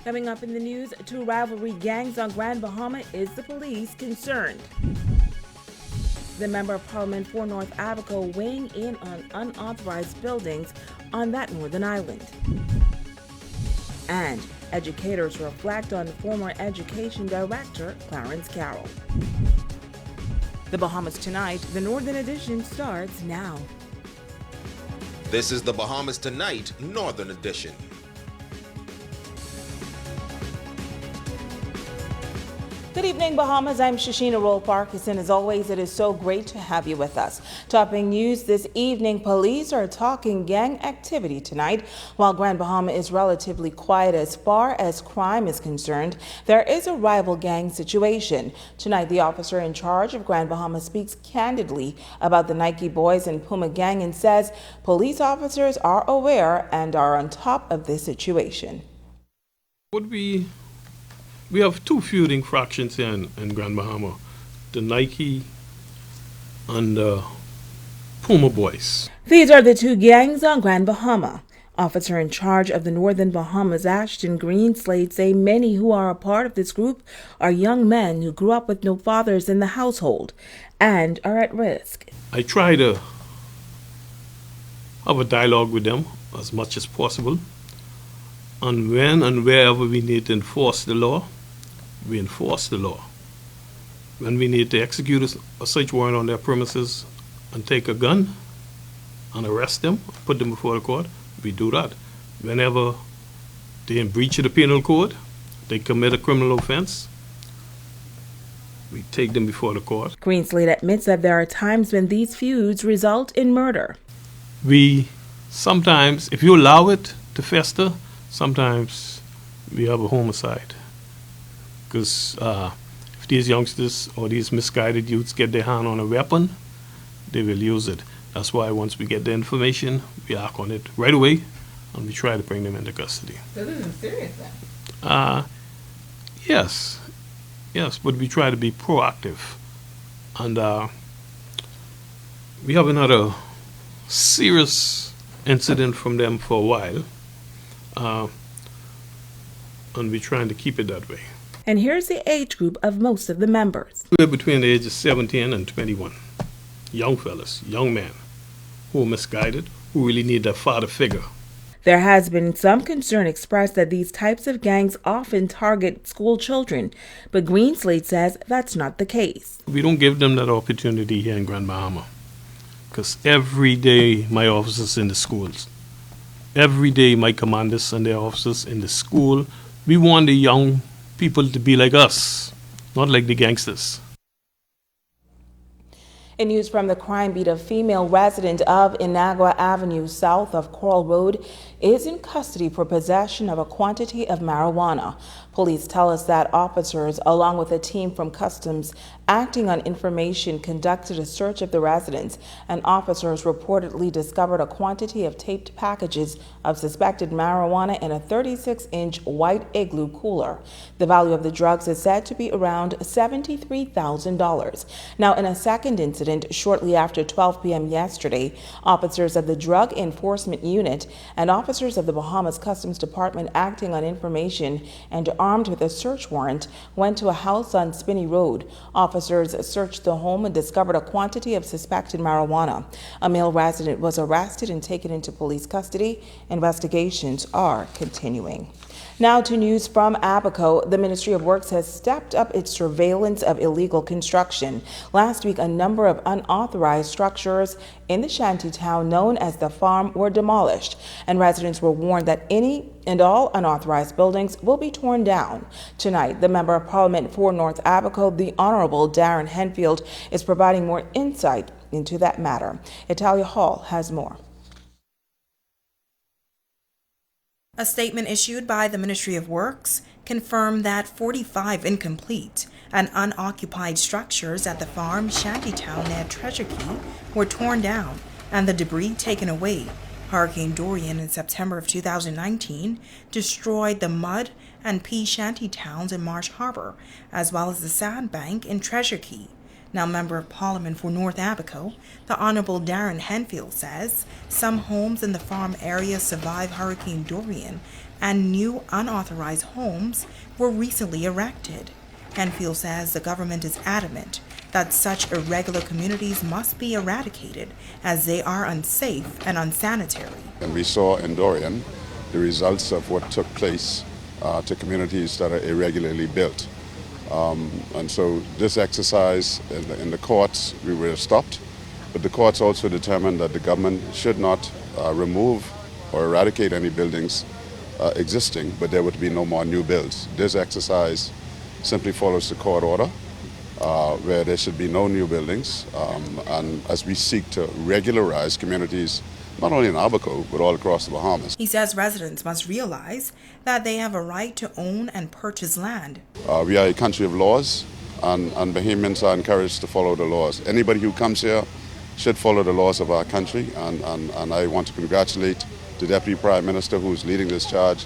Coming up in the news, two rivalry gangs on Grand Bahama. Is the police concerned? The Member of Parliament for North Abaco weighing in on unauthorized buildings on that northern island. And educators reflect on former Education Director Clarence Carroll. The Bahamas Tonight, the Northern Edition starts now. This is the Bahamas Tonight, Northern Edition. Good evening, Bahamas. I'm Shashina Roll-Parkis, and as always, it is so great to have you with us. Topping news this evening, police are talking gang activity tonight. While Grand Bahama is relatively quiet as far as crime is concerned, there is a rival gang situation. Tonight, the officer in charge of Grand Bahama speaks candidly about the Nike Boys and Puma gang and says police officers are aware and are on top of this situation. We have two feuding fractions here in Grand Bahama, the Nike and the Puma Boys. These are the two gangs on Grand Bahama. Officer in charge of the Northern Bahamas, Ashton Greenslade, say many who are a part of this group are young men who grew up with no fathers in the household and are at risk. I try to have a dialogue with them as much as possible, and when and wherever we need to enforce the law, we enforce the law. When we need to execute a search warrant on their premises and take a gun and arrest them, put them before the court, we do that. Whenever they in breach of the penal code, they commit a criminal offense, we take them before the court. Greenslade admits that there are times when these feuds result in murder. We sometimes, if you allow it to fester, sometimes we have a homicide. Because if these youngsters or these misguided youths get their hand on a weapon, they will use it. That's why once we get the information, we act on it right away, and we try to bring them into custody. So this is serious then? Yes, but we try to be proactive. And we haven't had a serious incident from them for a while, and we're trying to keep it that way. And here's the age group of most of the members. We're between the ages of 17 and 21. Young fellas, young men, who are misguided, who really need a father figure. There has been some concern expressed that these types of gangs often target school children, but Greenslade says that's not the case. We don't give them that opportunity here in Grand Bahama, because every day my officers in the schools, every day my commanders and their officers in the school, we want the young people to be like us, not like the gangsters. In news from the crime beat, a female resident of Inagua Avenue south of Coral Road is in custody for possession of a quantity of marijuana. Police tell us that officers, along with a team from Customs acting on information, conducted a search of the residence, and officers reportedly discovered a quantity of taped packages of suspected marijuana in a 36-inch white igloo cooler. The value of the drugs is said to be around $73,000. Now, in a second incident shortly after 12 p.m. yesterday, officers of the Drug Enforcement Unit and officers of the Bahamas Customs Department acting on information and armed with a search warrant went to a house on Spinney Road. Officers searched the home and discovered a quantity of suspected marijuana. A male resident was arrested and taken into police custody. Investigations are continuing. Now to news from Abaco. The Ministry of Works has stepped up its surveillance of illegal construction. Last week, a number of unauthorized structures in the shantytown known as the farm were demolished, and residents were warned that any and all unauthorized buildings will be torn down. Tonight, the Member of Parliament for North Abaco, the Honorable Darren Henfield, is providing more insight into that matter. Italia Hall has more. A statement issued by the Ministry of Works confirmed that 45 incomplete and unoccupied structures at the farm shantytown near Treasure Key were torn down and the debris taken away. Hurricane Dorian in September of 2019 destroyed the mud and pea shantytowns in Marsh Harbor, as well as the sandbank in Treasure Key. Now Member of Parliament for North Abaco, the Honorable Darren Henfield says some homes in the farm area survived Hurricane Dorian and new unauthorized homes were recently erected. Henfield says the government is adamant that such irregular communities must be eradicated as they are unsafe and unsanitary. And we saw in Dorian the results of what took place to communities that are irregularly built. And so this exercise in the courts, we were stopped, but the courts also determined that the government should not remove or eradicate any buildings existing, but there would be no more new builds. This exercise simply follows the court order, where there should be no new buildings, and as we seek to regularize communities not only in Abaco, but all across the Bahamas. He says residents must realize that they have a right to own and purchase land. We are a country of laws, and Bahamians are encouraged to follow the laws. Anybody who comes here should follow the laws of our country, and I want to congratulate the Deputy Prime Minister who's leading this charge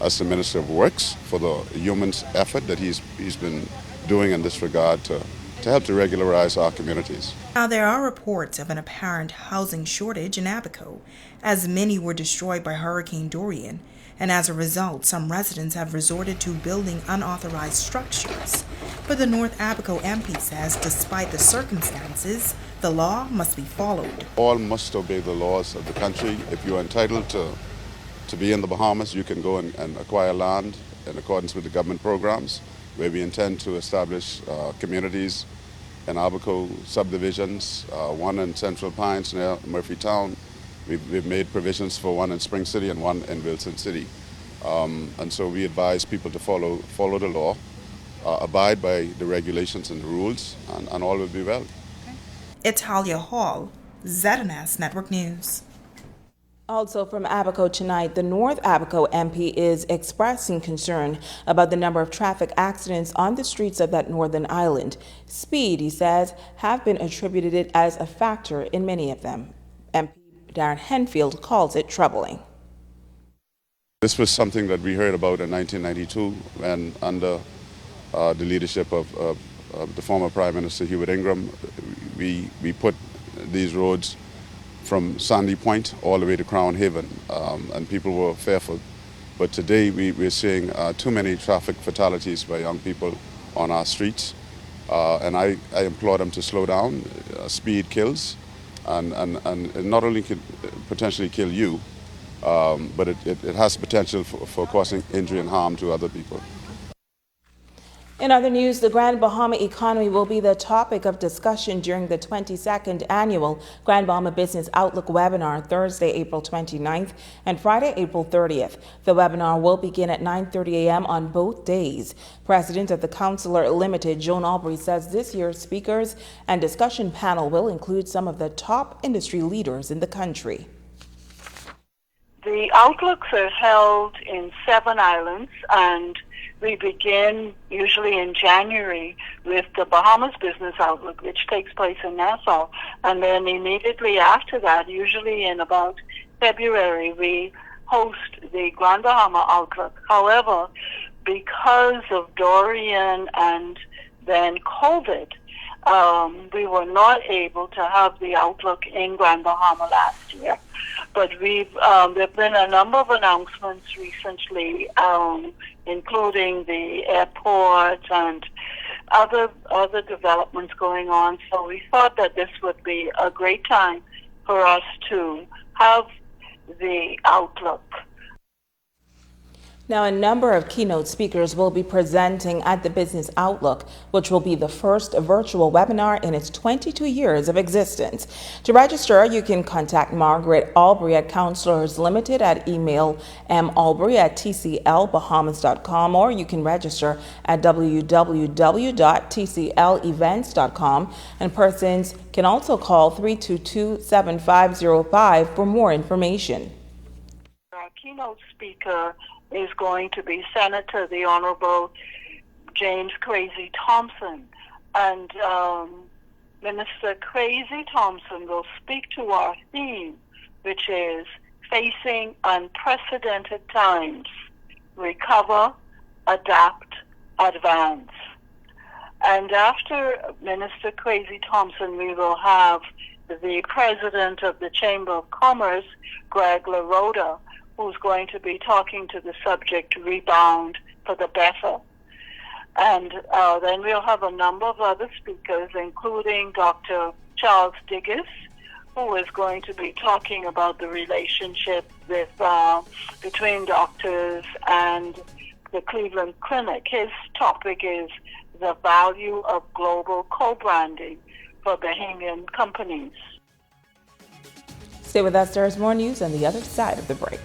as the Minister of Works for the human effort that he's been doing in this regard to help to regularize our communities. Now, there are reports of an apparent housing shortage in Abaco, as many were destroyed by Hurricane Dorian, and as a result, some residents have resorted to building unauthorized structures. But the North Abaco MP says despite the circumstances, the law must be followed. All must obey the laws of the country. If you're entitled to be in the Bahamas, you can go and acquire land in accordance with the government programs, where we intend to establish communities in Abaco subdivisions, one in Central Pines near Murphytown. We've made provisions for one in Spring City and one in Wilson City. And so we advise people to follow the law, abide by the regulations and the rules, and all will be well. Italia Hall, ZNS Network News. Also from Abaco tonight, the North Abaco MP is expressing concern about the number of traffic accidents on the streets of that northern island. Speed, he says, have been attributed as a factor in many of them. MP Darren Henfield calls it troubling. This was something that we heard about in 1992 when, under the leadership of the former Prime Minister Hubert Ingram, we put these roads from Sandy Point all the way to Crown Haven, and people were fearful. But today we're seeing too many traffic fatalities by young people on our streets, and I implore them to slow down. Speed kills, and not only can potentially kill you, but it has potential for causing injury and harm to other people. In other news, the Grand Bahama economy will be the topic of discussion during the 22nd annual Grand Bahama Business Outlook webinar Thursday, April 29th and Friday, April 30th. The webinar will begin at 9:30 a.m. on both days. President of the Counselor Limited, Joan Albury, says this year's speakers and discussion panel will include some of the top industry leaders in the country. The outlooks are held in 7 islands, and we begin usually in January with the Bahamas Business Outlook, which takes place in Nassau. And then immediately after that, usually in about February, we host the Grand Bahama Outlook. However, because of Dorian and then COVID, we were not able to have the Outlook in Grand Bahama last year. But there have been a number of announcements recently, including the airport and other developments going on. So we thought that this would be a great time for us to have the Outlook. Now, a number of keynote speakers will be presenting at the Business Outlook, which will be the first virtual webinar in its 22 years of existence. To register, you can contact Margaret Albury at Counselors Limited at email malbury@tclbahamas.com, or you can register at www.tclevents.com, and persons can also call 322-7505 for more information. Our keynote speaker is going to be Senator the Honorable James Crazy Thompson. And Minister Crazy Thompson will speak to our theme, which is Facing Unprecedented Times, Recover, Adapt, Advance. And after Minister Crazy Thompson, we will have the President of the Chamber of Commerce, Greg LaRota, who's going to be talking to the subject Rebound for the Better. And then we'll have a number of other speakers, including Dr. Charles Diggis, who is going to be talking about the relationship with, between doctors and the Cleveland Clinic. His topic is the value of global co-branding for Bahamian companies. Stay with us. There's more news on the other side of the break.